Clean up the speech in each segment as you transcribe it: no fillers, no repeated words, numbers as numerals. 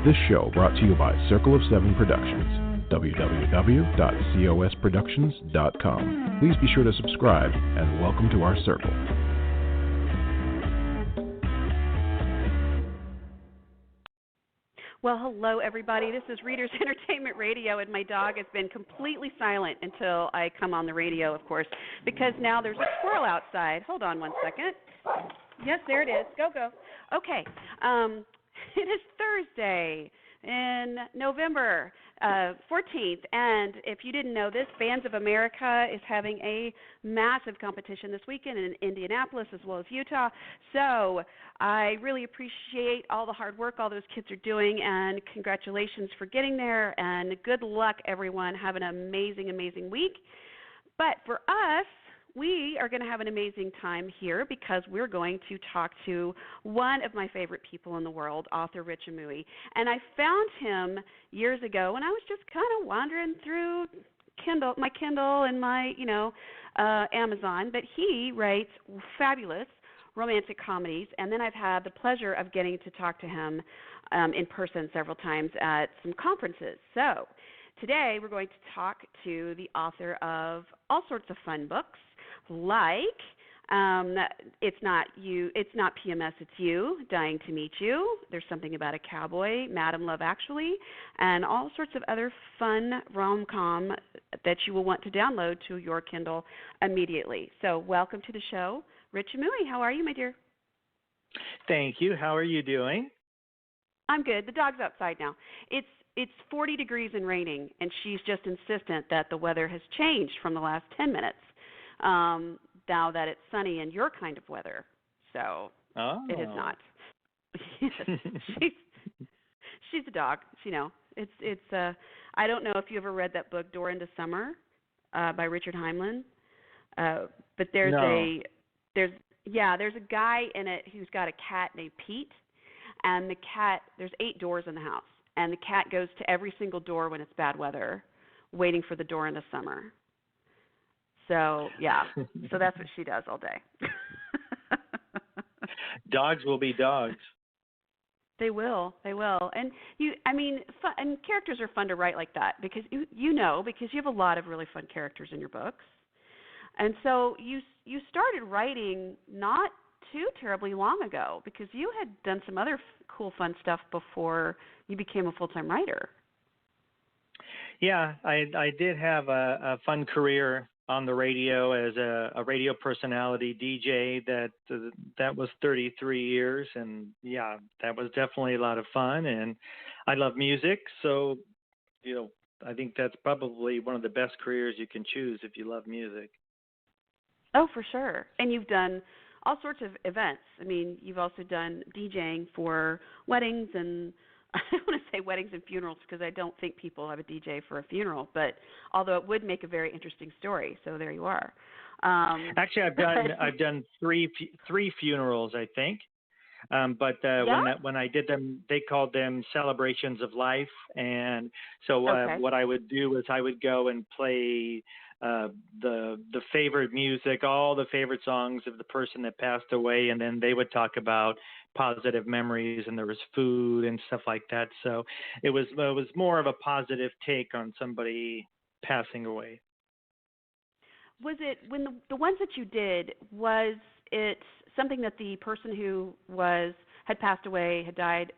This show brought to you by Circle of Seven Productions, www.cosproductions.com. Please be sure to subscribe and welcome to our circle. Well, hello, everybody. This is Readers Entertainment Radio, and my dog has been completely silent until I come on the radio, of course, because now there's a squirrel outside. Hold on one second. Yes, there it is. Go, go. Okay. It is Thursday in November 14th, and if you didn't know this, Bands of America is having a massive competition this weekend in Indianapolis as well as Utah. So I really appreciate all the hard work all those kids are doing, and congratulations for getting there, and good luck, everyone. Have an amazing, amazing week. But for us, we are going to have an amazing time here because we're going to talk to one of my favorite people in the world, author Rich Amooi. And I found him years ago when I was just kind of wandering through my Kindle and my, Amazon. But he writes fabulous romantic comedies, and then I've had the pleasure of getting to talk to him in person several times at some conferences. So today we're going to talk to the author of all sorts of fun books, like It's Not PMS, It's You, Dying to Meet You, There's Something About a Cowboy, Madam Love Actually, and all sorts of other fun rom-com that you will want to download to your Kindle immediately. So welcome to the show, Rich Amooi. How are you, my dear? Thank you. How are you doing? I'm good. The dog's outside now. It's 40 degrees and raining, and she's just insistent that the weather has changed from the last 10 minutes. Now that it's sunny and your kind of weather. So It is not. she's a dog. It's I don't know if you ever read that book Door into Summer by Richard Heinlein. But there's a guy in it who's got a cat named Pete, and the cat, there's 8 doors in the house, and the cat goes to every single door when it's bad weather, waiting for the door into summer. So, yeah, so that's what she does all day. Dogs will be dogs. They will. And and characters are fun to write like that because because you have a lot of really fun characters in your books. And so you started writing not too terribly long ago because you had done some other cool, fun stuff before you became a full-time writer. Yeah, I did have a fun career on the radio as a radio personality DJ that was 33 years, and yeah, that was definitely a lot of fun, and I love music, so I think that's probably one of the best careers you can choose if you love music. Oh, for sure. And you've done all sorts of events. I mean, you've also done DJing for weddings and I don't want to say weddings and funerals because I don't think people have a DJ for a funeral, but although it would make a very interesting story. So there you are. Actually, I've done three funerals, I think. When I did them, they called them celebrations of life. And so what I would do is I would go and play the favorite music, all the favorite songs of the person that passed away, and then they would talk about positive memories, and there was food and stuff like that. So it was more of a positive take on somebody passing away. Was it when the ones that you did? Was it something that the person who had passed away, had died?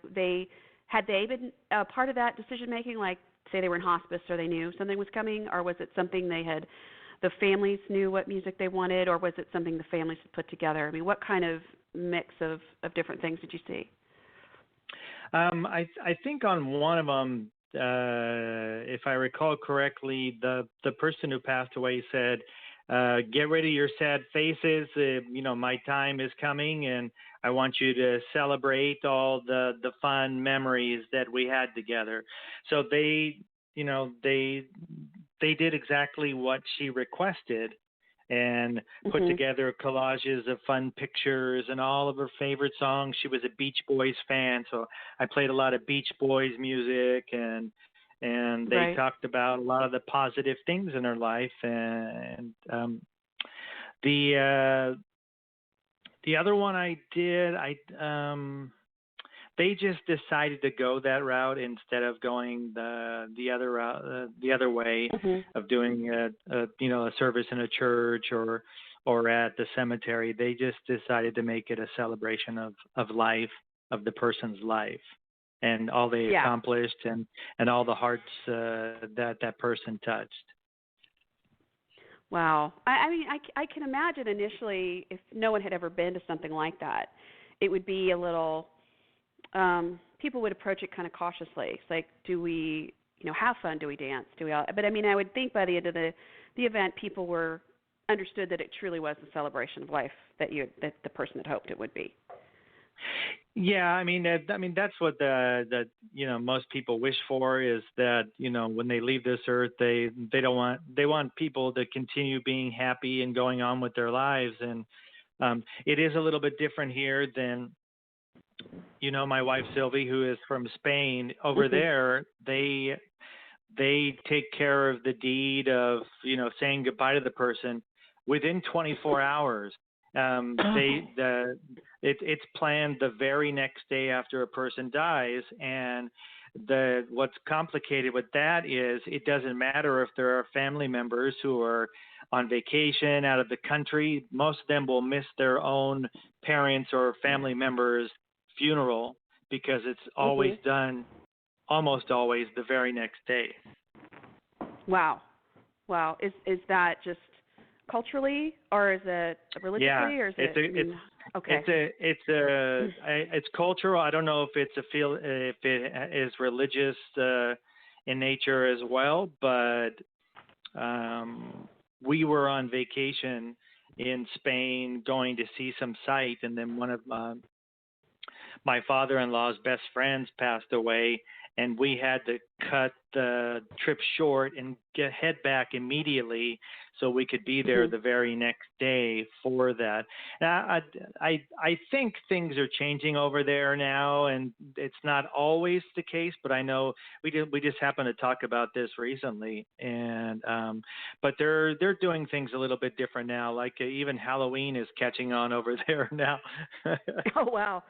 Had they been part of that decision making? Like, say they were in hospice, or they knew something was coming, or was it something the families knew what music they wanted, or was it something the families had put together? I mean, what kind of mix of different things did you see? I think on one of them, if I recall correctly, the person who passed away said, get rid of your sad faces. My time is coming, and I want you to celebrate all the fun memories that we had together. So they did exactly what she requested and put together collages of fun pictures and all of her favorite songs. She was a Beach Boys fan, so I played a lot of Beach Boys music, and they talked about a lot of the positive things in her life. And the other one I did, they just decided to go that route instead of going the other route, the other way of doing a service in a church or at the cemetery. They just decided to make it a celebration of life, of the person's life, and all they accomplished, and all the hearts that person touched. Wow. I mean, I can imagine initially, if no one had ever been to something like that, it would be a little, people would approach it kind of cautiously. It's like, do we, have fun? Do we dance? Do we all? But I mean, I would think by the end of the event, people understood that it truly was a celebration of life that the person had hoped it would be. Yeah, I mean that's what the most people wish for, is that when they leave this earth, they want people to continue being happy and going on with their lives. And it is a little bit different here than my wife Sylvie, who is from Spain. Over there, they take care of the deed of saying goodbye to the person within 24 hours. It's planned the very next day after a person dies, and what's complicated with that is it doesn't matter if there are family members who are on vacation out of the country. Most of them will miss their own parents or family members' funeral because it's always done, almost always, the very next day. Wow. Is that just culturally, or is it religiously, or is it's cultural. I don't know if if it is religious in nature as well, but we were on vacation in Spain going to see some sight, and then one of my father-in-law's best friends passed away, and we had to cut the trip short and head back immediately so we could be there the very next day for that. Now, I think things are changing over there now, and it's not always the case, but I know we just happened to talk about this recently, and but they're doing things a little bit different now. Like even Halloween is catching on over there now. Oh wow.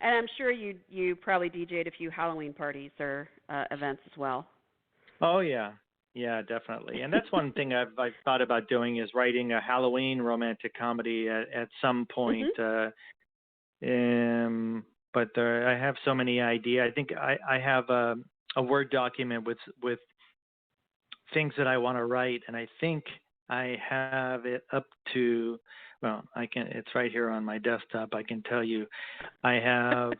And I'm sure you probably DJ'd a few Halloween parties or events as well. Oh yeah, definitely. And that's one thing I've thought about doing, is writing a Halloween romantic comedy at some point. But I have so many ideas. I think I have a Word document with things that I want to write, and I think I have it up to. Well, it's right here on my desktop. I can tell you, I have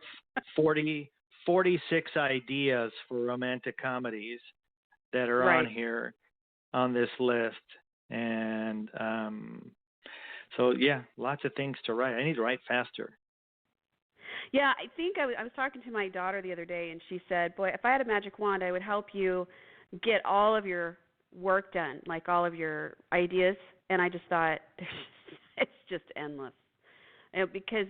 46 ideas for romantic comedies that are on here on this list. And so, yeah, lots of things to write. I need to write faster. Yeah, I think I was talking to my daughter the other day, and she said, boy, if I had a magic wand, I would help you get all of your work done, like all of your ideas. And I just thought, it's just endless, because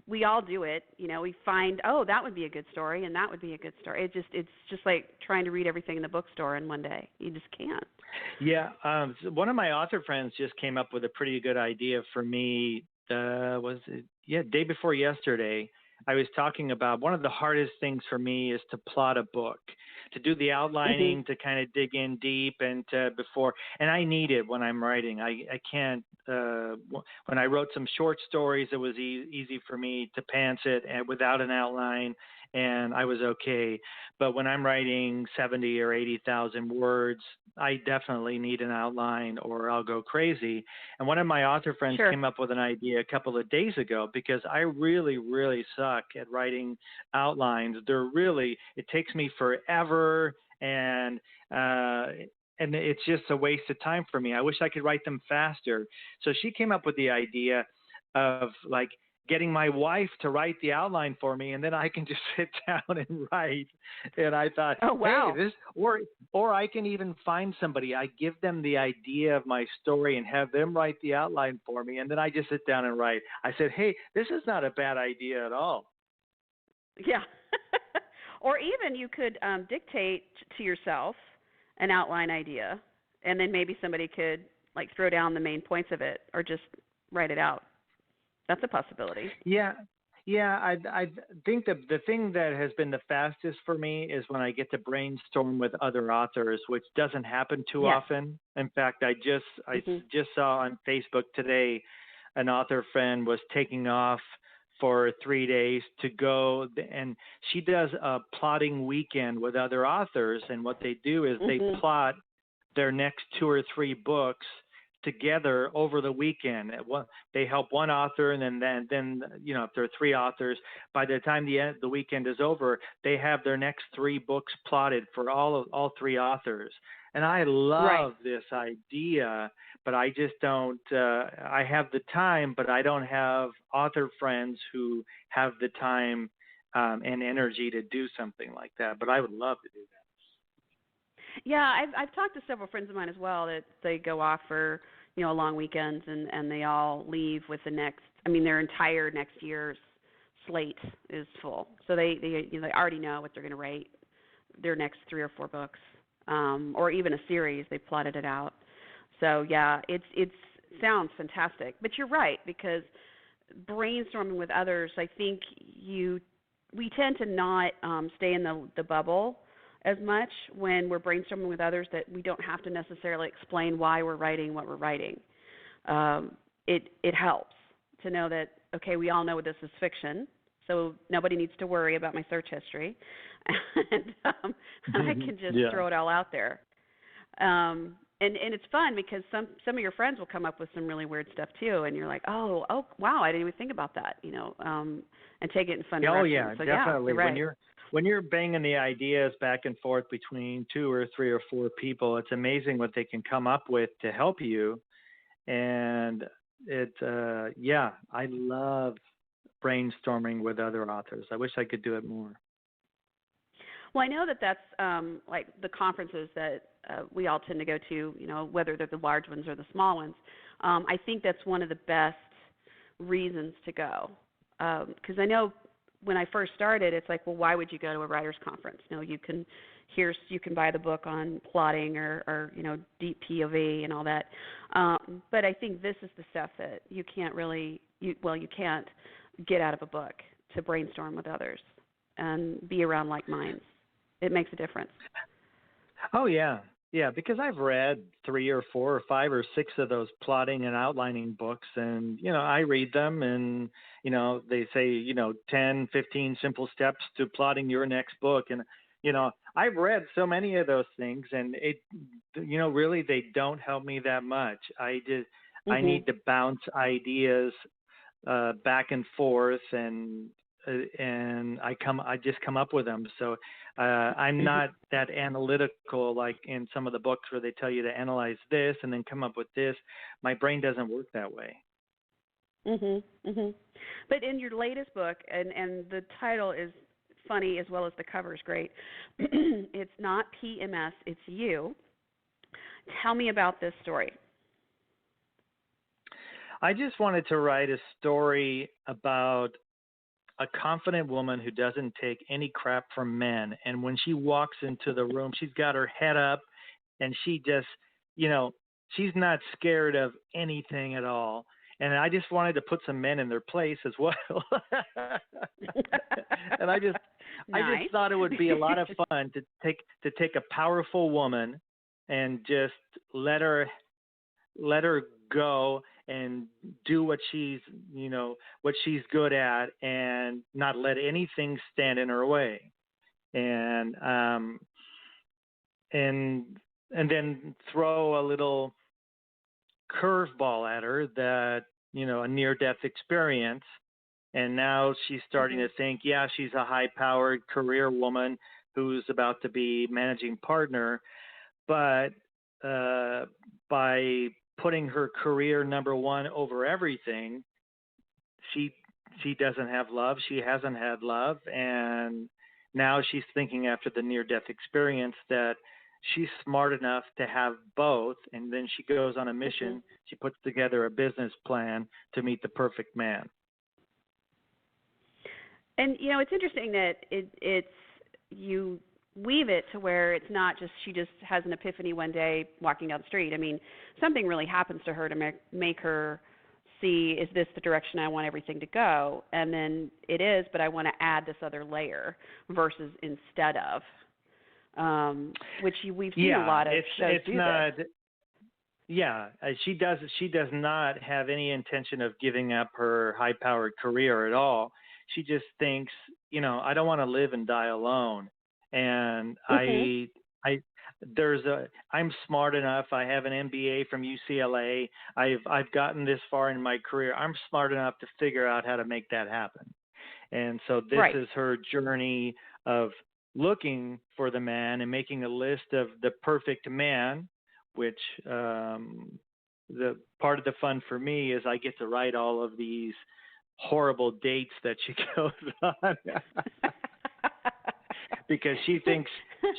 we all do it. We find, that would be a good story, and that would be a good story. It's just like trying to read everything in the bookstore in one day. You just can't. Yeah, one of my author friends just came up with a pretty good idea for me. Day before yesterday, I was talking about one of the hardest things for me is to plot a book, to do the outlining, to kind of dig in deep, and I need it when I'm writing. I can't. When I wrote some short stories, it was easy for me to pants it and without an outline, and I was okay. But when I'm writing 70 or 80,000 words, I definitely need an outline or I'll go crazy. And one of my author friends came up with an idea a couple of days ago, because I really, really suck at writing outlines. It takes me forever, and it's just a waste of time for me. I wish I could write them faster. So she came up with the idea of like getting my wife to write the outline for me, and then I can just sit down and write. And I thought, oh wow, hey, or I can even find somebody. I give them the idea of my story and have them write the outline for me, and then I just sit down and write. I said, hey, this is not a bad idea at all. Yeah. Or even you could dictate to yourself an outline idea, and then maybe somebody could like throw down the main points of it, or just write it out. That's a possibility. Yeah. Yeah, I think the thing that has been the fastest for me is when I get to brainstorm with other authors, which doesn't happen too Yes. often. In fact, I Mhm. just saw on Facebook today an author friend was taking off for 3 days to go, and she does a plotting weekend with other authors, and what they do is they Mhm. plot their next two or three books together over the weekend. They help one author, and then if there are three authors, by the time the weekend is over, they have their next three books plotted for all three authors. And I Right. love this idea, but I just don't. I have the time, but I don't have author friends who have the time and energy to do something like that. But I would love to do that. Yeah, I've talked to several friends of mine as well that they go off for long weekends and they all leave with the next. I mean, their entire next year's slate is full, so they already know what they're going to write their next 3 or 4 books, or even a series. They plotted it out. So yeah, it's sounds fantastic. But you're right, because brainstorming with others, I think we tend to not stay in the bubble as much when we're brainstorming with others, that we don't have to necessarily explain why we're writing what we're writing. It helps to know that, okay, we all know this is fiction, so nobody needs to worry about my search history, and I can just Yeah. throw it all out there. And it's fun because some of your friends will come up with some really weird stuff too, and you're like, oh wow, I didn't even think about that, and take it in fun Oh directions. yeah, So definitely. you're right. When you're banging the ideas back and forth between two or three or four people, it's amazing what they can come up with to help you. And I love brainstorming with other authors. I wish I could do it more. Well, I know that that's like the conferences that we all tend to go to, whether they're the large ones or the small ones. I think that's one of the best reasons to go, because I know when I first started, it's like, well, why would you go to a writers' conference? You can buy the book on plotting or deep POV and all that. But I think this is the stuff that you can't really, you can't get out of a book, to brainstorm with others and be around like minds. It makes a difference. Oh yeah, yeah. Because I've read 3 or 4 or 5 or 6 of those plotting and outlining books, and I read them, and they say 10, 15 simple steps to plotting your next book, and I've read so many of those things, and it really they don't help me that much. I Mhm. need to bounce ideas back and forth, and I just come up with them. So I'm Mhm. not that analytical like in some of the books where they tell you to analyze this and then come up with this. My brain doesn't work that way. Mhm. Mhm. But in your latest book, and the title is funny as well as the cover is great. It's not PMS, it's you. Tell me about this story. I just wanted to write a story about a confident woman who doesn't take any crap from men. And when she walks into the room, she's got her head up, and she just, she's not scared of anything at all. And I just wanted to put some men in their place as well. And I just Nice. thought it would be a lot of fun to take a powerful woman and just let her go and do what she's good at, and not let anything stand in her way, and and then throw a little curveball at her, that a near death experience, and now she's starting Mhm. to think, yeah, she's a high powered career woman who's about to be managing partner, but by putting her career number one over everything, she doesn't have love. She hasn't had love, and now she's thinking, after the near death experience, that she's smart enough to have both. And then she goes on a mission. Mhm. She puts together a business plan to meet the perfect man. And it's interesting that it's you weave it to where it's not just she just has an epiphany one day walking down the street. I mean, something really happens to her to make her see, is this the direction I want everything to go? And then it is, but I want to add this other layer versus instead of, which we've seen a lot of shows do this. Yeah, she does not have any intention of giving up her high-powered career at all. She just thinks, I don't want to live and die alone. And I'm smart enough. I have an MBA from UCLA. I've gotten this far in my career. I'm smart enough to figure out how to make that happen. And so this is her journey of looking for the man and making a list of the perfect man, which the part of the fun for me is I get to write all of these horrible dates that she goes on. Because she thinks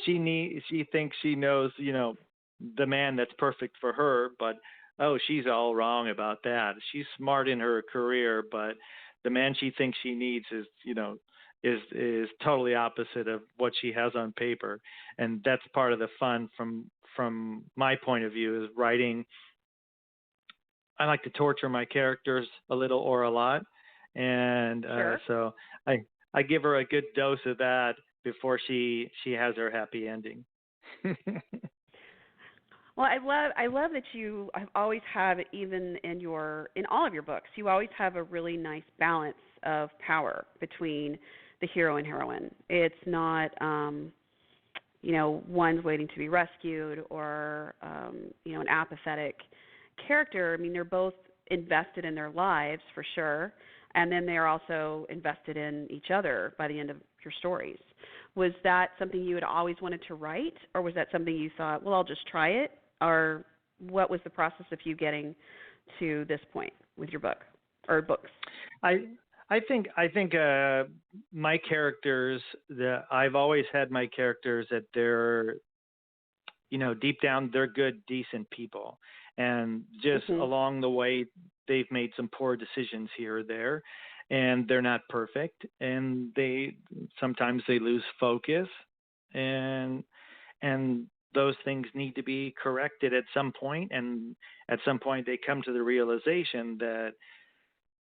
she knows, the man that's perfect for her, but she's all wrong about that. She's smart in her career, but the man she thinks she needs is totally opposite of what she has on paper. And that's part of the fun from my point of view is writing. I like to torture my characters a little or a lot. And so I give her a good dose of that before she has her happy ending. Well, I love that you always have, even in all of your books, you always have a really nice balance of power between the hero and heroine. It's not one's waiting to be rescued or an apathetic character. I mean, they're both invested in their lives for sure, and then they're also invested in each other by the end of your stories. Was that something you had always wanted to write, or was that something you thought, well, I'll just try it? Or what was the process of you getting to this point with your book or books? I think my characters, I've always had my characters that they're, deep down they're good, decent people, and just along the way they've made some poor decisions here or there, and they're not perfect, and sometimes they lose focus, and those things need to be corrected at some point, and at some point they come to the realization that,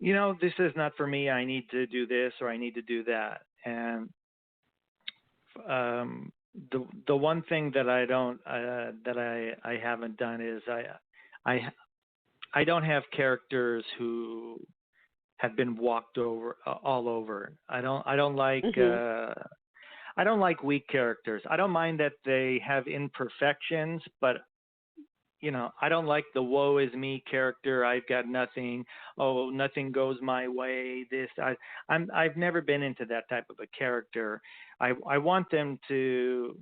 this is not for me. I need to do this or I need to do that. And the one thing that I haven't done is I don't have characters who have been walked over all over. I don't like I don't like weak characters. I don't mind that they have imperfections, but I don't like the woe is me character. I've got nothing. Oh, nothing goes my way. I've never been into that type of a character. I want them to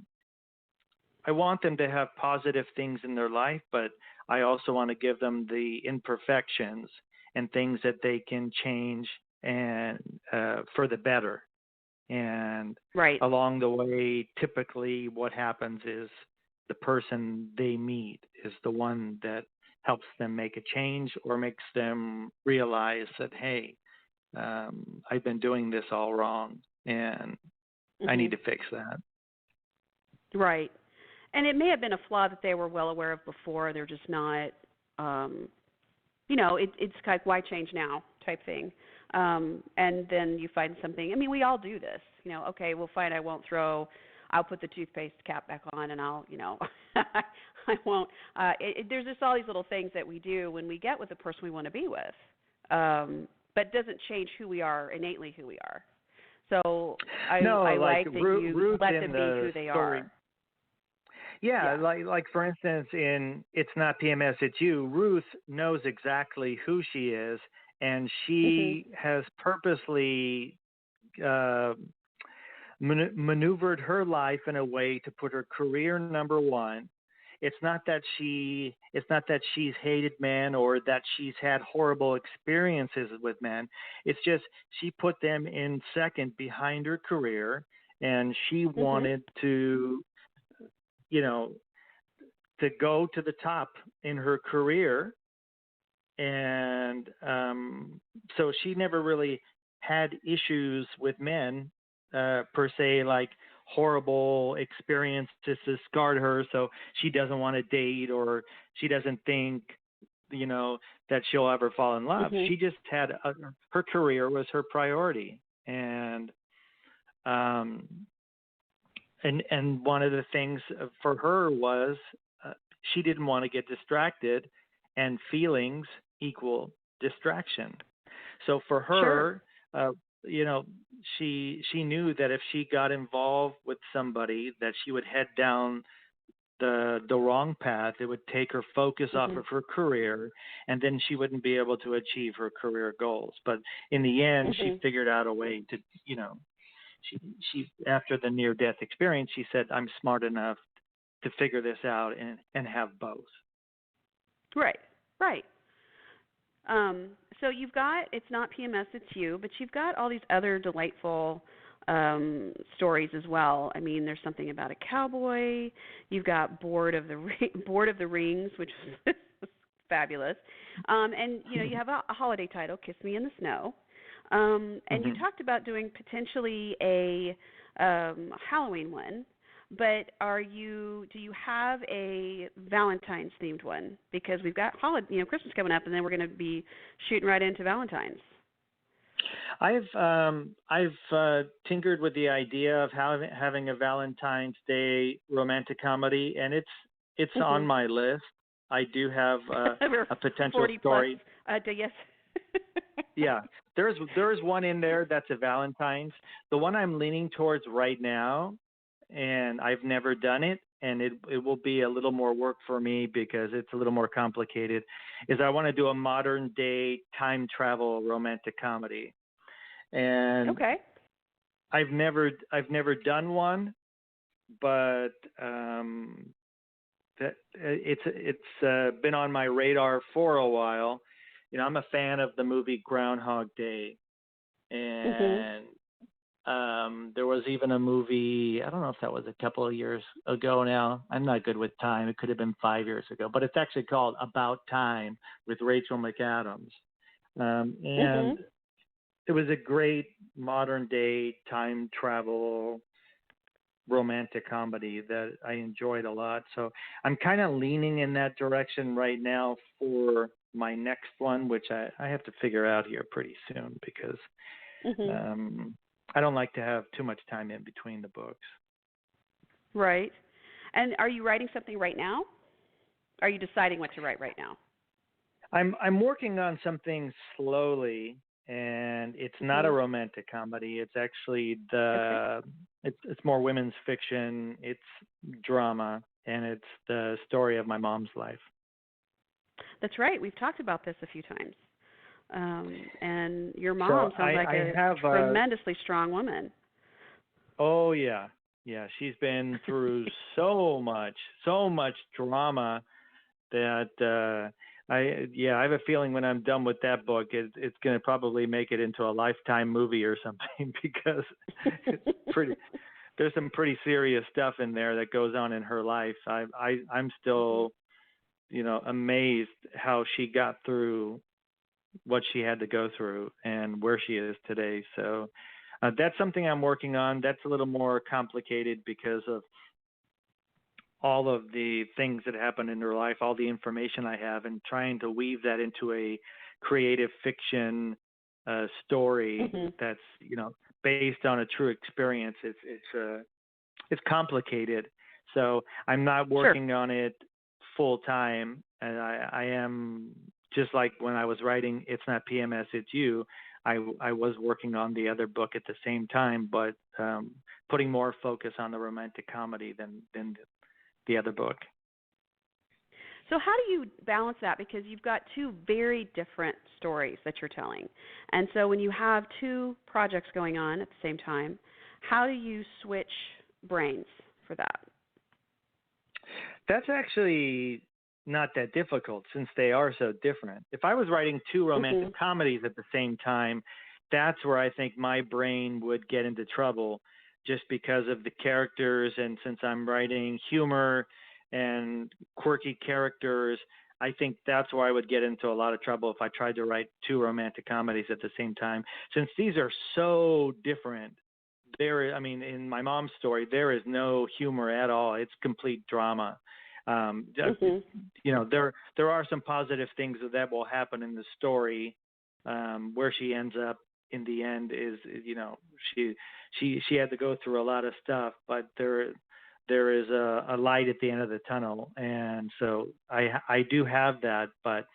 have positive things in their life, but I also want to give them the imperfections and things that they can change and for the better. And along the way, typically what happens is the person they meet is the one that helps them make a change or makes them realize that, hey, I've been doing this all wrong and I need to fix that. Right. And it may have been a flaw that they were well aware of before. They're just not, it's kind of why change now type thing. And then you find something. I mean, we all do this. Okay, well, fine, I'll put the toothpaste cap back on, and I'll, I won't. There's just all these little things that we do when we get with the person we want to be with, but it doesn't change who we are, innately who we are. So I like that you let them be who they are. Yeah, like for instance, in It's Not PMS, It's You, Ruth knows exactly who she is, and she has purposely maneuvered her life in a way to put her career number one. It's not that she's hated men or that she's had horrible experiences with men. It's just she put them in second behind her career, and she wanted to go to the top in her career. And so she never really had issues with men per se, like horrible experiences that scarred her, so she doesn't want to date, or she doesn't think that she'll ever fall in love. Mhm. She just had her career was her priority, and and one of the things for her was she didn't want to get distracted, and feelings equal distraction. So for her, Sure. she knew that if she got involved with somebody, that she would head down the wrong path. It would take her focus off Mhm. of her career, and then she wouldn't be able to achieve her career goals. But in the end, she Mhm. figured out a way to, she after the near death experience, she said, "I'm smart enough to figure this out and have both." Right. Right. So you've got it's not PMS, it's you, but you've got all these other delightful stories as well. I mean, there's something about a cowboy. You've got Board of the Rings, which is fabulous. And you have a holiday title, Kiss Me in the Snow. And you Hmm. talked about doing potentially a Halloween one. But do you have a Valentine's themed one? Because we've got Christmas coming up, and then we're going to be shooting right into Valentine's. I've tinkered with the idea of having a Valentine's Day romantic comedy, and it's on Mhm. my list. I do have We're a potential 40 plus. story. Yes. Yeah, there's one in there that's a Valentine's. The one I'm leaning towards right now, and I've never done it, and it will be a little more work for me because it's a little more complicated, is I want to do a modern day time travel romantic comedy. And Okay. I've never done one, but that it's been on my radar for a while. I'm a fan of the movie Groundhog Day, Mhm. and there was even a movie. I don't know if that was a couple of years ago now. I'm not good with time. It could have been 5 years ago, but it's actually called About Time with Rachel McAdams, and Mhm. it was a great modern day time travel romantic comedy that I enjoyed a lot. So I'm kind of leaning in that direction right now for my next one, which I have to figure out here pretty soon because Mhm. um, I don't like to have too much time in between the books. Right. And are you writing something right now? Are you deciding what to write right now? I'm working on something slowly, and it's not a Mhm. romantic comedy. It's actually Okay. it's more women's fiction. It's drama, and it's the story of my mom's life. That's right. We've talked about this a few times. And your So mom sounds like I a have tremendously strong woman. oh yeah, she's been through so much drama that I have a feeling when I'm done with that book, it's going to probably make it into a Lifetime movie or something because it's pretty. There's some pretty serious stuff in there that goes on in her life. I'm Mhm. still amazed how she got through what she had to go through and where she is today. So that's something I'm working on. That's a little more complicated because of all of the things that happened in her life, all the information I have, and trying to weave that into a creative fiction story Mhm. that's based on a true experience. It's complicated. So I'm not Sure. working on it full time, and I am just like when I was writing It's Not PMS, It's You. I was working on the other book at the same time, but putting more focus on the romantic comedy than the other book. So how do you balance that? Because you've got two very different stories that you're telling. And so when you have two projects going on at the same time, how do you switch brains for that? That's actually not that difficult since they are so different. If I was writing two romantic Mhm. comedies at the same time, that's where I think my brain would get into trouble just because of the characters. And since I'm writing humor and quirky characters, I think that's where I would get into a lot of trouble if I tried to write two romantic comedies at the same time. Since these are so different, in my mom's story, there is no humor at all. It's complete drama. You know, there are some positive things that will happen in the story. Where she ends up in the end is, you know, she had to go through a lot of stuff, but there is a light at the end of the tunnel, and so I do have that, but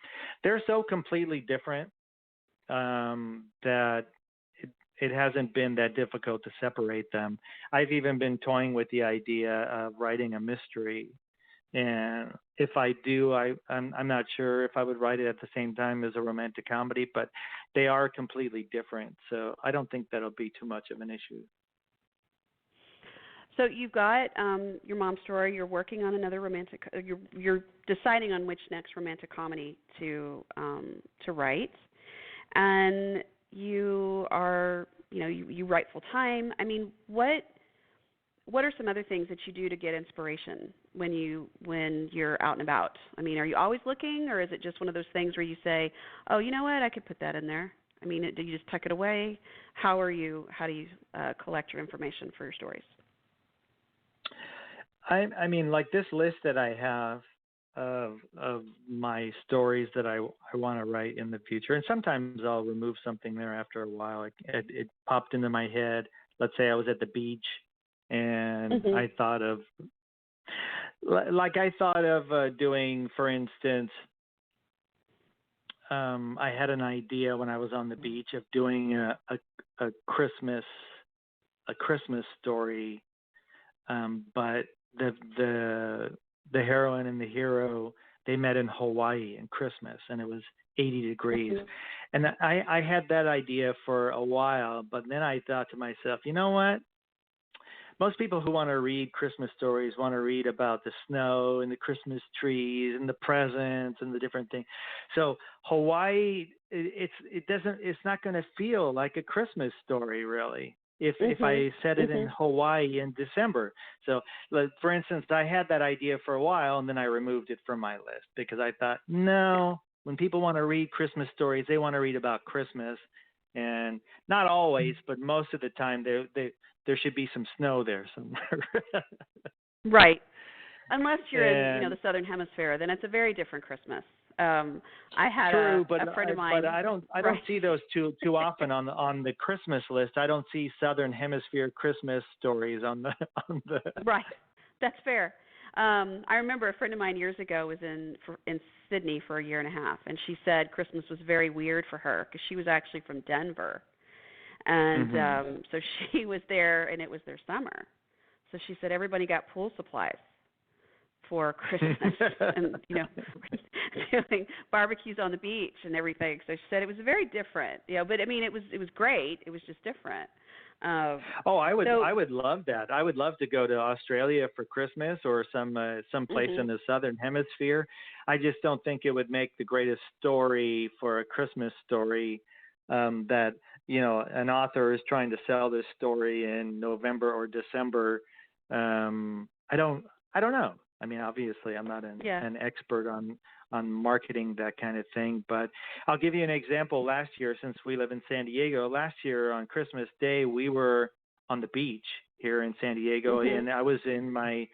they're so completely different that it hasn't been that difficult to separate them. I've even been toying with the idea of writing a mystery, and if I do, I'm not sure if I would write it at the same time as a romantic comedy, but they are completely different, so I don't think that'll be too much of an issue. So you've got your mom's story. You're working on another romantic. You're deciding on which next romantic comedy to write, and you are, you know, you write full time. I mean, what are some other things that you do to get inspiration when you're out and about? I mean, are you always looking, or is it just one of those things where you say, oh, you know what, I could put that in there? I mean, do you just tuck it away? How do you collect your information for your stories? I mean, like this list that I have of my stories that I want to write in the future, and sometimes I'll remove something there after a while. It popped into my head. Let's say I was at the beach, and I thought of doing, for instance, I had an idea when I was on the beach of doing a Christmas story, but the heroine and the hero, they met in Hawaii in Christmas, and it was 80 degrees. And I had that idea for a while, but then I thought to myself, you know what? Most people who want to read Christmas stories want to read about the snow and the Christmas trees and the presents and the different things. So Hawaii, it's not going to feel like a Christmas story, really, if I set it in Hawaii in December. So, for instance, I had that idea for a while, and then I removed it from my list because I thought, no, when people want to read Christmas stories, they want to read about Christmas, and not always, but most of the time, there should be some snow there somewhere. Right. Unless you're in, the Southern Hemisphere, then it's a very different Christmas. I had a friend of mine. But I don't see those too often on the Christmas list. I don't see Southern Hemisphere Christmas stories on the. Right, that's fair. I remember a friend of mine years ago was in Sydney for a year and a half, and she said Christmas was very weird for her because she was actually from Denver, and so she was there, and it was their summer. So she said everybody got pool supplies for Christmas and, doing barbecues on the beach and everything. So she said it was very different, but I mean, it was great. It was just different. I would love that. I would love to go to Australia for Christmas or some place in the Southern Hemisphere. I just don't think it would make the greatest story for a Christmas story, that, an author is trying to sell this story in November or December. I don't know. I mean, obviously, I'm not an expert on marketing that kind of thing, but I'll give you an example. Last year, since we live in San Diego, last year on Christmas Day, we were on the beach here in San Diego, and I was in my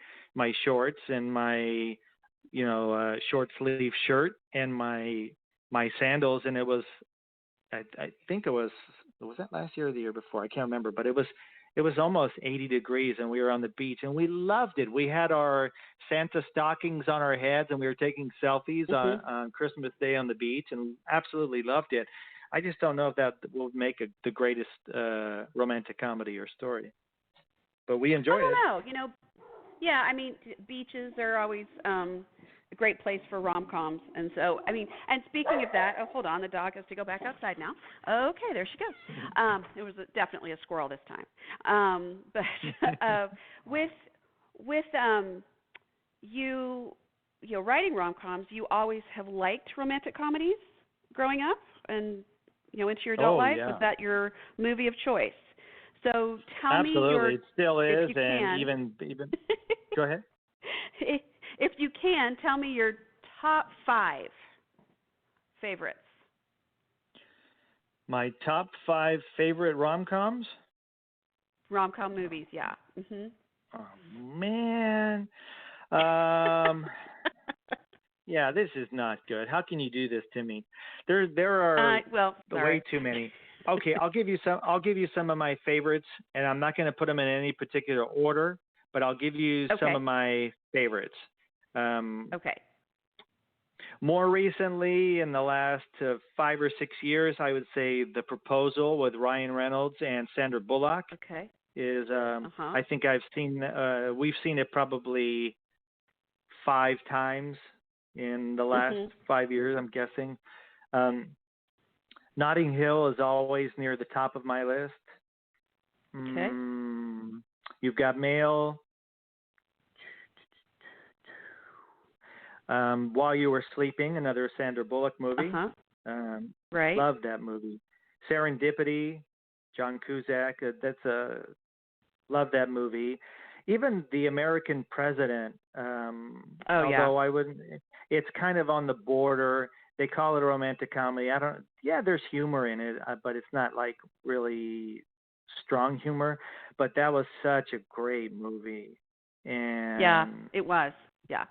shorts and my short sleeve shirt and my sandals, and it was I think it was that last year or the year before? I can't remember, but it was almost 80 degrees, and we were on the beach, and we loved it. We had our Santa stockings on our heads, and we were taking selfies on Christmas Day on the beach, and absolutely loved it. I just don't know if that will make the greatest romantic comedy or story, but we enjoyed it. I don't know. Yeah, I mean, beaches are always a great place for rom-coms, and so, I mean, and speaking of that, hold on, the dog has to go back outside now. Okay, there she goes. It was definitely a squirrel this time. But with you writing rom-coms, you always have liked romantic comedies growing up and into your adult life. Yeah. Was that your movie of choice? So tell me Absolutely, it still is, and even go ahead. If you can, tell me your top 5 favorites. My top 5 favorite rom-coms? Rom-com movies, yeah. Oh, man. this is not good. How can you do this to me? There are way too many. Okay, I'll give you some of my favorites, and I'm not going to put them in any particular order, but I'll give you some of my favorites. Okay. More recently, in the last 5 or 6 years, I would say The Proposal with Ryan Reynolds and Sandra Bullock is. I think we've seen it probably 5 times in the last 5 years, I'm guessing. Notting Hill is always near the top of my list. Okay. You've Got Mail. While You Were Sleeping, another Sandra Bullock movie. Right. Love that movie. Serendipity, John Cusack. Love that movie. Even The American President. Although I wouldn't. It's kind of on the border. They call it a romantic comedy. There's humor in it, but it's not like really strong humor. But that was such a great movie. And it was. Yeah.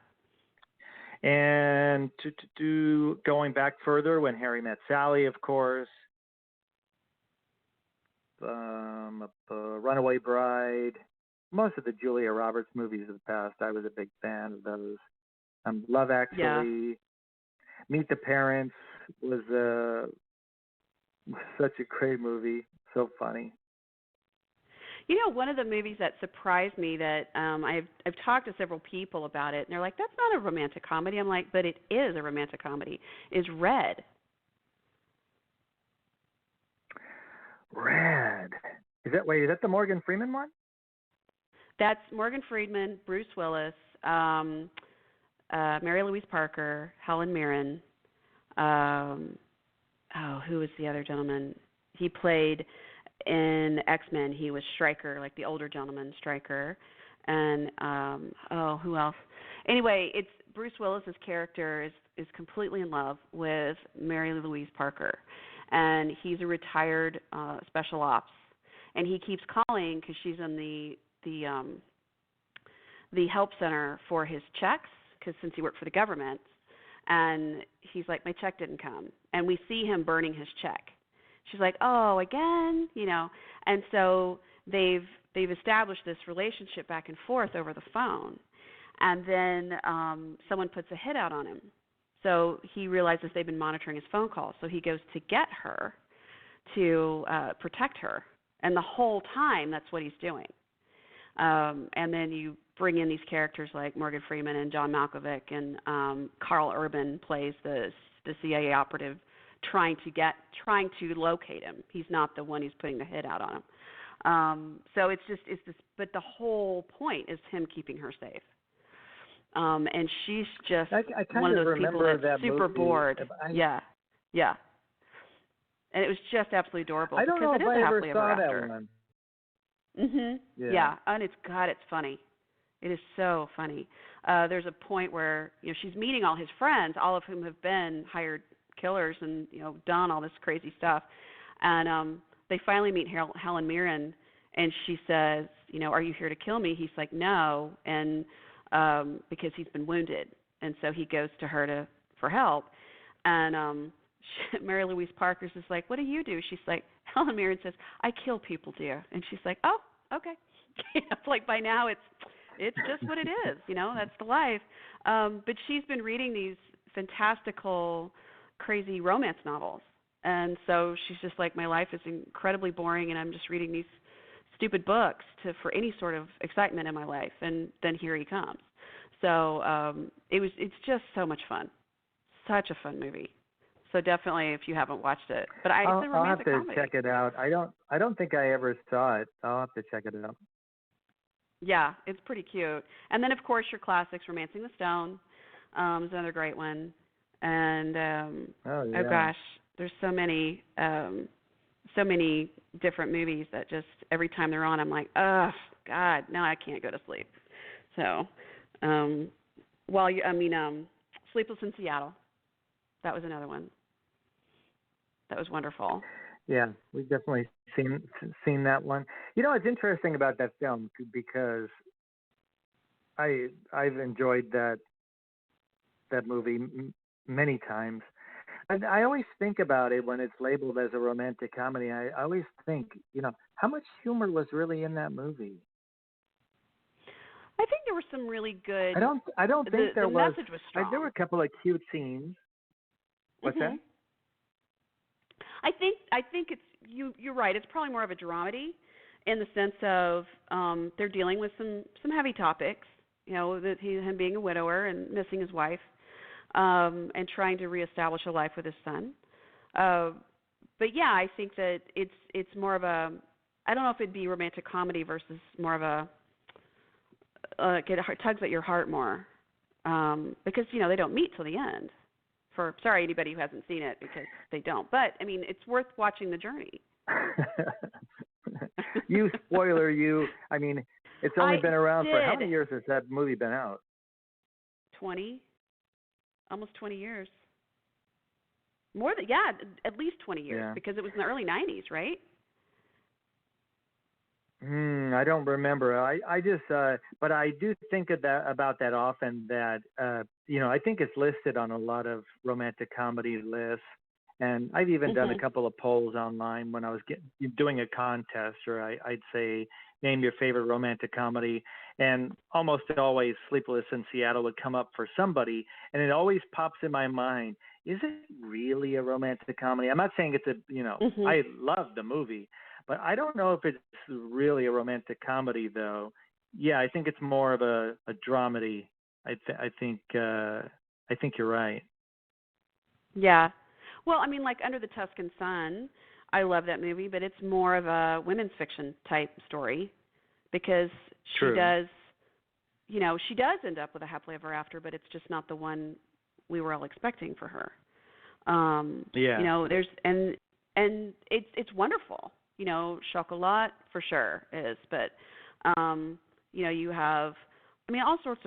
And to going back further, When Harry Met Sally, of course. Runaway Bride. Most of the Julia Roberts movies of the past, I was a big fan of those. Love Actually. Yeah. Meet the Parents was such a great movie. So funny. One of the movies that surprised me that I've talked to several people about it, and they're like, "That's not a romantic comedy." I'm like, "But it is a romantic comedy." Is Red. Red. Is that the Morgan Freeman one? That's Morgan Freeman, Bruce Willis, Mary Louise Parker, Helen Mirren. Who was the other gentleman? He played in X-Men. He was Stryker, like the older gentleman, Stryker. And who else? Anyway, it's Bruce Willis's character is completely in love with Mary Louise Parker, and he's a retired special ops, and he keeps calling because she's in the help center for his checks, because since he worked for the government, and he's like, "My check didn't come," and we see him burning his check. She's like, "Oh, again?" And so they've established this relationship back and forth over the phone, and then someone puts a hit out on him. So he realizes they've been monitoring his phone calls, so he goes to get her to protect her, and the whole time that's what he's doing. And then you bring in these characters like Morgan Freeman and John Malkovich, and Carl Urban plays the CIA operative trying to locate him. He's not the one who's putting the hit out on him. So it's this, but the whole point is him keeping her safe. And she's just one of those people that's super bored. Yeah. And it was just absolutely adorable. I don't know if I ever saw that one. Yeah, and it's funny. It is so funny. There's a point where she's meeting all his friends, all of whom have been hired killers and done all this crazy stuff, and they finally meet Helen Mirren, and she says, "Are you here to kill me?" He's like, "No," and because he's been wounded, and so he goes to her for help, and Mary Louise Parker's is like, "What do you do?" She's like, Helen Mirren says, "I kill people, dear," and she's like, "Oh, okay." It's like by now it's just what it is, that's the life. But she's been reading these fantastical, crazy romance novels, and so she's just like, my life is incredibly boring, and I'm just reading these stupid books for any sort of excitement in my life, and then here he comes. So it's just so much fun, such a fun movie. So definitely, if you haven't watched it, but it's a romantic comedy. I'll have to check it out. I don't think I ever saw it. I'll have to check it out. Yeah, it's pretty cute. And then, of course, your classics, Romancing the Stone is another great one. And oh gosh, there's so many different movies that just every time they're on, I'm like, oh God, no, I can't go to sleep. So, Sleepless in Seattle, that was another one. That was wonderful. Yeah, we've definitely seen that one. It's interesting about that film because I've enjoyed that that movie many times. And I always think about it when it's labeled as a romantic comedy. I always think, how much humor was really in that movie? I think there were some really good. I don't think there was. The message was strong. There were a couple of cute scenes. What's that? I think it's you're right. It's probably more of a dramedy in the sense of they're dealing with some heavy topics. Him being a widower and missing his wife, and trying to reestablish a life with his son. But yeah, I think that it's more of a. I don't know if it'd be romantic comedy versus more of a. It tugs at your heart more, because they don't meet till the end. Sorry, anybody who hasn't seen it, because they don't. But I mean, it's worth watching the journey. You spoiler, you. I mean, it's only been around for how many years has that movie been out? 20, almost 20 years. More than at least 20 years, because it was in the early 90s, right? I don't remember. I just, but I do think about that often. That I think it's listed on a lot of romantic comedy lists, and I've even done a couple of polls online when I was doing a contest, or I'd say name your favorite romantic comedy, and almost always Sleepless in Seattle would come up for somebody, and it always pops in my mind: is it really a romantic comedy? I'm not saying it's I love the movie. But I don't know if it's really a romantic comedy, though. Yeah, I think it's more of a dramedy. I think you're right. Yeah. Well, I mean, like Under the Tuscan Sun, I love that movie, but it's more of a women's fiction type story, because she does end up with a happily ever after, but it's just not the one we were all expecting for her. There's and it's wonderful. Chocolat for sure is, but you have, all sorts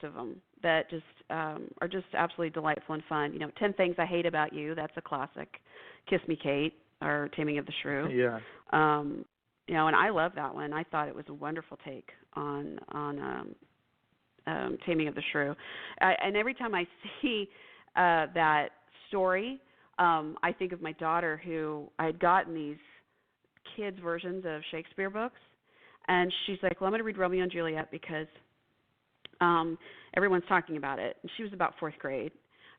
of them that just are just absolutely delightful and fun. 10 Things I Hate About You, that's a classic. Kiss Me, Kate, or Taming of the Shrew. Yeah. And I love that one. I thought it was a wonderful take on Taming of the Shrew. And every time I see that story, I think of my daughter, who I had gotten these kids' versions of Shakespeare books, and she's like, well, I'm going to read Romeo and Juliet because everyone's talking about it. And she was about 4th grade.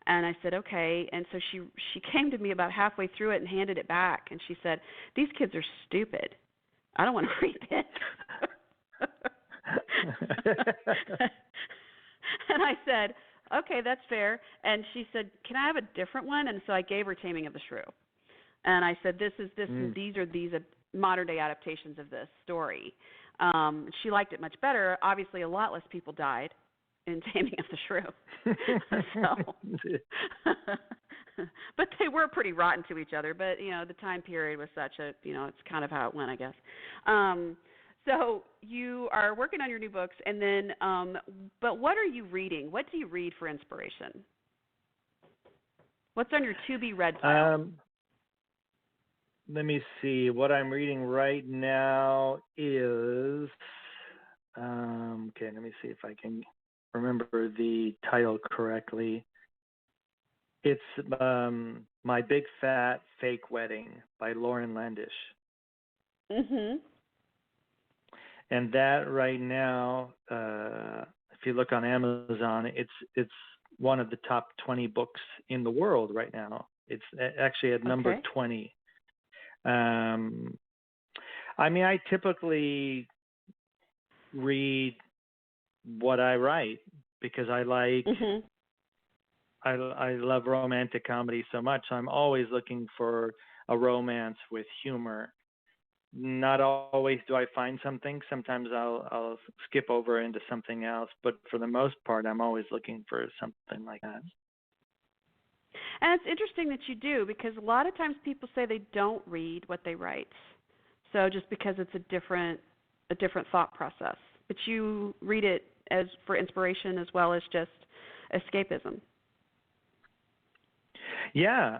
And I said, okay. And so she came to me about halfway through it and handed it back, and she said, these kids are stupid. I don't want to read this. And I said, okay, that's fair. And she said, can I have a different one? And so I gave her Taming of the Shrew. And I said, these are modern day adaptations of this story. She liked it much better. Obviously, a lot less people died in Taming of the Shrew. But they were pretty rotten to each other. But the time period was such a it's kind of how it went, I guess. So you are working on your new books, and then but what are you reading? What do you read for inspiration? What's on your to be read pile? Let me see. What I'm reading right now is okay. Let me see if I can remember the title correctly. It's My Big Fat Fake Wedding by Lauren Landish. Mhm. And that right now, if you look on Amazon, it's one of the top 20 books in the world right now. It's actually at number 20. I typically read what I write because I like, I love romantic comedy so much. I'm always looking for a romance with humor. Not always do I find something. Sometimes I'll skip over into something else, but for the most part, I'm always looking for something like that. And it's interesting that you do, because a lot of times people say they don't read what they write. So just because it's a different thought process, but you read it as for inspiration as well as just escapism. Yeah,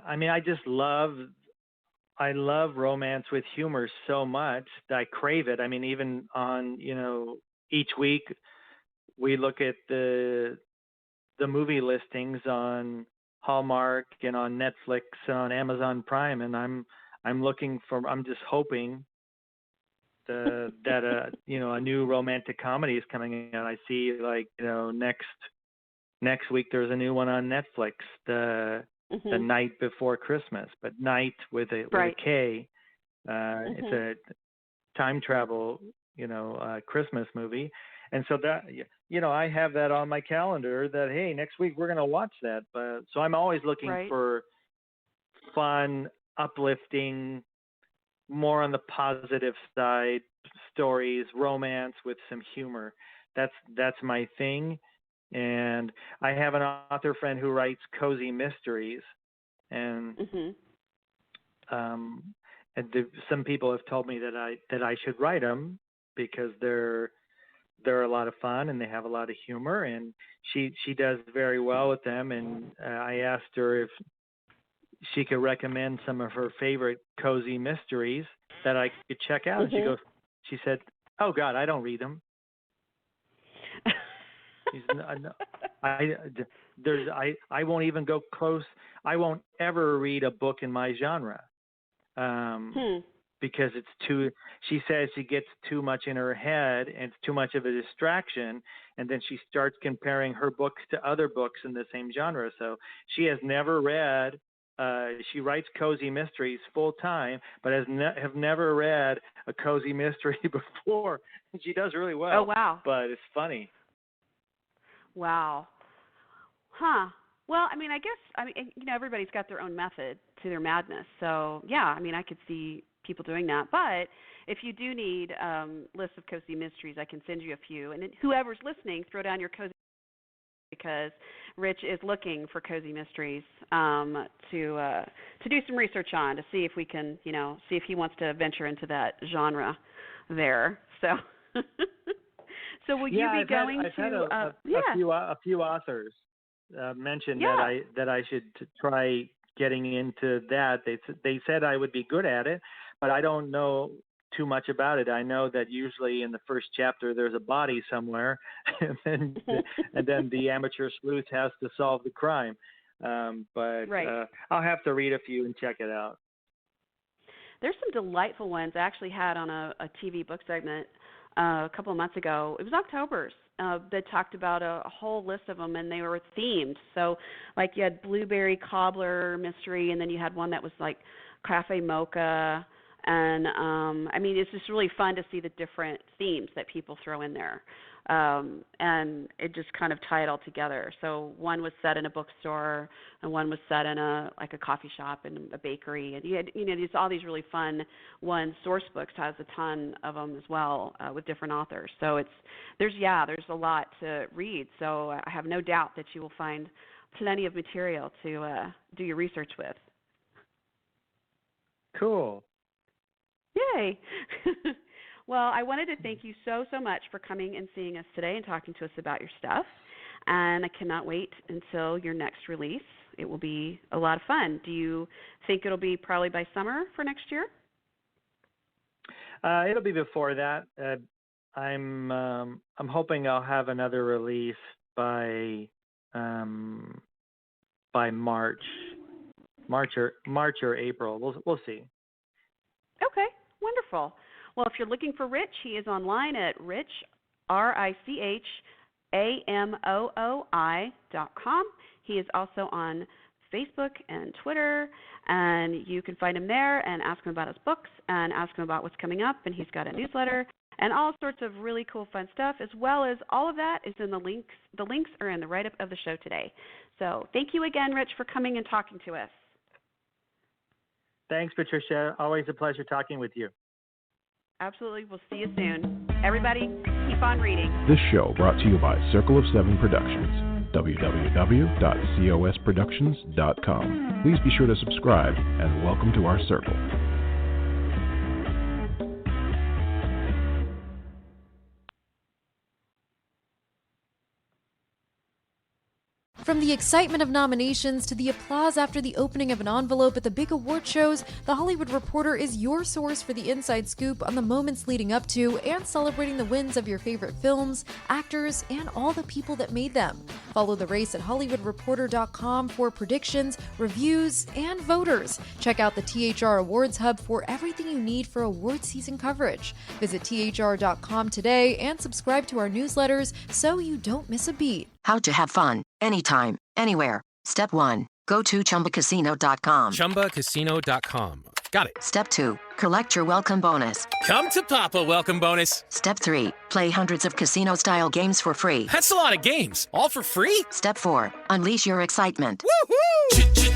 I love romance with humor so much that I crave it. Even on, each week we look at the the movie listings on Hallmark and on Netflix and on Amazon Prime, and I'm just hoping that a new romantic comedy is coming out. I see, like, next week there's a new one on Netflix, the Night Before Christmas, but night with a K. It's a time travel, Christmas movie. And so that, I have that on my calendar that, hey, next week we're going to watch that. So I'm always looking for fun, uplifting, more on the positive side stories, romance with some humor. That's my thing. And I have an author friend who writes cozy mysteries, and some people have told me that I should write them because they're a lot of fun and they have a lot of humor, and she does very well with them. And I asked her if she could recommend some of her favorite cozy mysteries that I could check out. And she said, "Oh God, I don't read them." I won't even go close. I won't ever read a book in my genre. Because it's too, she says she gets too much in her head and it's too much of a distraction. And then she starts comparing her books to other books in the same genre. So she has never read, she writes cozy mysteries full time, but have never read a cozy mystery before. And she does really well. Oh, wow. But it's funny. Wow. Huh. Well, I mean, everybody's got their own method to their madness. So, yeah, I could see people doing that. But if you do need lists of cozy mysteries, I can send you a few. And whoever's listening, throw down your cozy, because Rich is looking for cozy mysteries to do some research on, to see if we can, see if he wants to venture into that genre there. So, so will you be going to? I've had a few authors mentioned that I should try getting into that. They said I would be good at it, but I don't know too much about it. I know that usually in the first chapter there's a body somewhere, and then the amateur sleuth has to solve the crime. But I'll have to read a few and check it out. There's some delightful ones I actually had on a TV book segment a couple of months ago. It was October's. That talked about a whole list of them, and they were themed. So, like, you had blueberry cobbler mystery, and then you had one that was like cafe mocha, and it's just really fun to see the different themes that people throw in there, and it just kind of tie it all together. So one was set in a bookstore, and one was set in a coffee shop and a bakery, and you had all these really fun ones. Source Books has a ton of them as well, with different authors. So there's a lot to read. So I have no doubt that you will find plenty of material to do your research with. Cool. Yay. Well, I wanted to thank you so much for coming and seeing us today and talking to us about your stuff. And I cannot wait until your next release. It will be a lot of fun. Do you think it'll be probably by summer for next year? It'll be before that. I'm hoping I'll have another release by March or April. We'll see. Okay, wonderful. Well, if you're looking for Rich, he is online at RichAmooi.com. He is also on Facebook and Twitter, and you can find him there and ask him about his books and ask him about what's coming up. And he's got a newsletter and all sorts of really cool, fun stuff, as well as all of that is in the links. The links are in the write-up of the show today. So thank you again, Rich, for coming and talking to us. Thanks, Patricia. Always a pleasure talking with you. Absolutely. We'll see you soon. Everybody, keep on reading. This show brought to you by Circle of Seven Productions, www.cosproductions.com. Please be sure to subscribe and welcome to our circle. From the excitement of nominations to the applause after the opening of an envelope at the big award shows, The Hollywood Reporter is your source for the inside scoop on the moments leading up to and celebrating the wins of your favorite films, actors, and all the people that made them. Follow the race at HollywoodReporter.com for predictions, reviews, and voters. Check out the THR Awards Hub for everything you need for award season coverage. Visit THR.com today and subscribe to our newsletters so you don't miss a beat. How to have fun, anytime, anywhere. Step 1. Go to ChumbaCasino.com. ChumbaCasino.com. Got it. Step 2. Collect your welcome bonus. Come to Papa welcome bonus. Step 3. Play hundreds of casino-style games for free. That's a lot of games. All for free? Step 4. Unleash your excitement. Woohoo!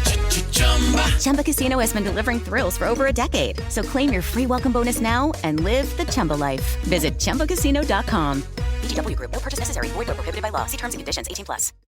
Chumba Casino has been delivering thrills for over a decade. So claim your free welcome bonus now and live the Chumba life. Visit ChumbaCasino.com. VGW Group. No purchase necessary. Void where prohibited by law. See terms and conditions. 18+.